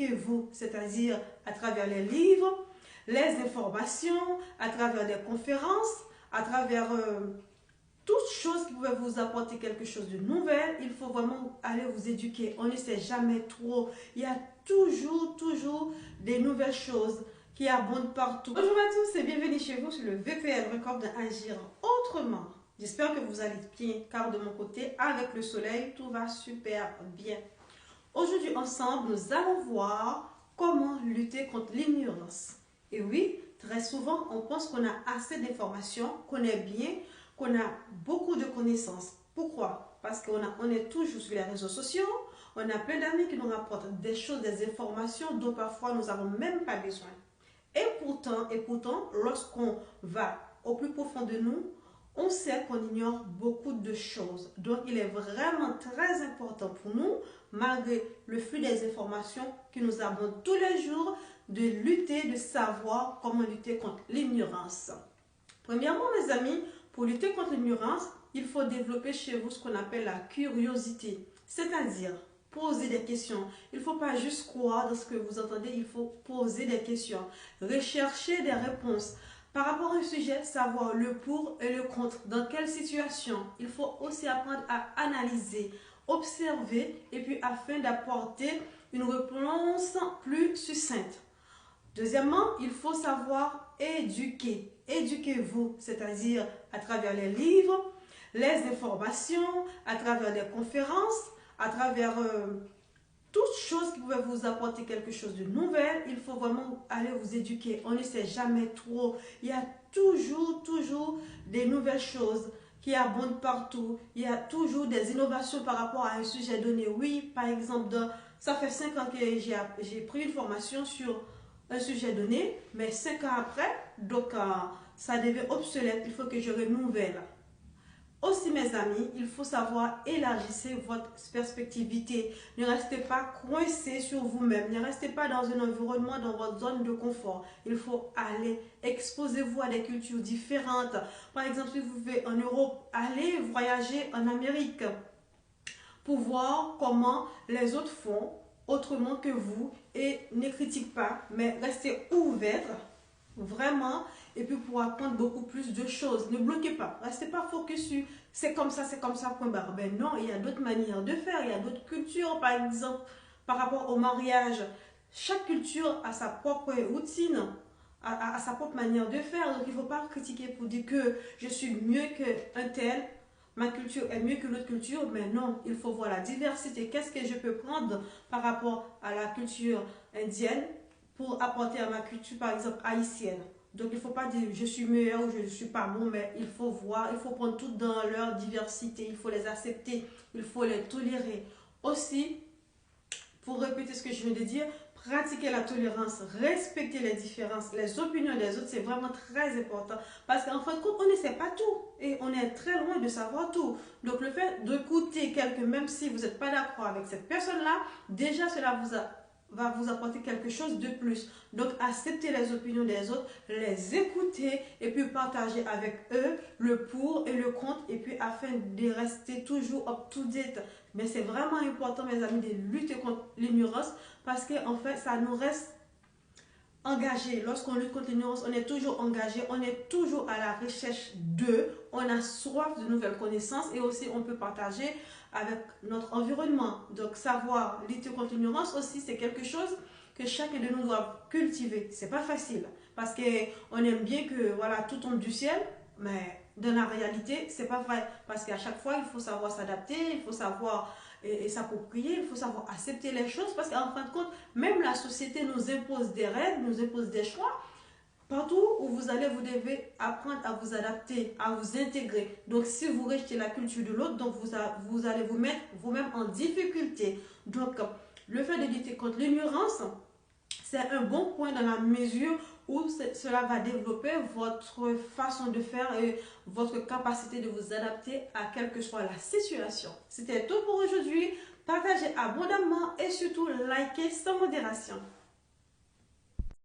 éduquez-vous, c'est-à-dire à travers les livres, les informations, à travers des conférences, à travers toutes choses qui peuvent vous apporter quelque chose de nouvel. Il faut vraiment aller vous éduquer. On ne sait jamais trop. Il y a toujours des nouvelles choses qui abondent partout. Bonjour à tous et bienvenue chez vous sur le VPL Record d'Agir Autrement. J'espère que vous allez bien, car de mon côté, avec le soleil, tout va super bien. Aujourd'hui, ensemble, nous allons voir comment lutter contre l'ignorance. Et oui, très souvent, on pense qu'on a assez d'informations, qu'on est bien, qu'on a beaucoup de connaissances. Pourquoi? Parce qu'on est toujours sur les réseaux sociaux, on a plein d'amis qui nous rapportent des choses, des informations dont parfois nous n'avons même pas besoin. Et pourtant, lorsqu'on va au plus profond de nous, on sait qu'on ignore beaucoup de choses. Donc, il est vraiment très important pour nous, malgré le flux des informations qui nous abondent tous les jours, de lutter, de savoir comment lutter contre l'ignorance. Premièrement, mes amis, pour lutter contre l'ignorance, il faut développer chez vous ce qu'on appelle la curiosité, c'est-à-dire poser des questions. Il ne faut pas juste croire dans ce que vous entendez, il faut poser des questions, rechercher des réponses. Par rapport à un sujet, savoir le pour et le contre, dans quelle situation. Il faut aussi apprendre à analyser, observer et puis afin d'apporter une réponse plus succincte. Deuxièmement, il faut savoir éduquer. Éduquez-vous, c'est-à-dire à travers les livres, les informations, à travers des conférences, à travers toutes choses qui peuvent vous apporter quelque chose de nouvel. Il faut vraiment aller vous éduquer. On ne sait jamais trop. Il y a toujours des nouvelles choses qui abondent partout. Il y a toujours des innovations par rapport à un sujet donné. Oui, par exemple, ça fait 5 ans que j'ai pris une formation sur un sujet donné, mais 5 ans après, donc ça devient obsolète. Il faut que je renouvelle. Aussi, mes amis, il faut savoir élargir votre perspectivité. Ne restez pas coincé sur vous-même. Ne restez pas dans un environnement, dans votre zone de confort. Il faut aller, exposez-vous à des cultures différentes. Par exemple, si vous vivez en Europe, allez voyager en Amérique pour voir comment les autres font autrement que vous et ne critiquez pas, mais restez ouvert vraiment, et puis pour apprendre beaucoup plus de choses. Ne bloquez pas, restez pas focus sur c'est comme ça, point barre. Ben non, il y a d'autres manières de faire, il y a d'autres cultures, par exemple, par rapport au mariage. Chaque culture a sa propre routine, a sa propre manière de faire, donc il ne faut pas critiquer pour dire que je suis mieux qu'un tel, ma culture est mieux que l'autre culture, mais non, il faut voir la diversité. Qu'est-ce que je peux prendre par rapport à la culture indienne pour apporter à ma culture, par exemple, haïtienne. Donc, il ne faut pas dire je suis meilleur ou je ne suis pas bon, mais il faut voir, il faut prendre tout dans leur diversité, il faut les accepter, il faut les tolérer. Aussi, pour répéter ce que je viens de dire, pratiquer la tolérance, respecter les différences, les opinions des autres, c'est vraiment très important. Parce qu'en fin de compte, on ne sait pas tout. Et on est très loin de savoir tout. Donc le fait d'écouter quelqu'un, même si vous n'êtes pas d'accord avec cette personne-là, déjà cela va vous apporter quelque chose de plus. Donc accepter les opinions des autres, les écouter et puis partager avec eux le pour et le contre et puis afin de rester toujours up to date. Mais c'est vraiment important, mes amis, de lutter contre l'ignorance parce qu'en fait, ça nous reste engagé. Lorsqu'on lutte contre l'ignorance, on est toujours engagé, on est toujours à la recherche d'eux, on a soif de nouvelles connaissances et aussi on peut partager avec notre environnement. Donc savoir lutter contre l'ignorance aussi, c'est quelque chose que chacun de nous doit cultiver. C'est pas facile parce qu'on aime bien que voilà, tout tombe du ciel, mais dans la réalité, c'est pas vrai parce qu'à chaque fois, il faut savoir s'adapter, il faut savoir et s'approprier, il faut savoir accepter les choses parce qu'en fin de compte, même la société nous impose des règles, nous impose des choix. Partout où vous allez, vous devez apprendre à vous adapter, à vous intégrer. Donc, si vous rejetez la culture de l'autre, donc vous allez vous mettre vous-même en difficulté. Donc, le fait de lutter contre l'ignorance, c'est un bon point dans la mesure où cela va développer votre façon de faire et votre capacité de vous adapter à quelle que soit la situation. C'était tout pour aujourd'hui. Partagez abondamment et surtout likez sans modération.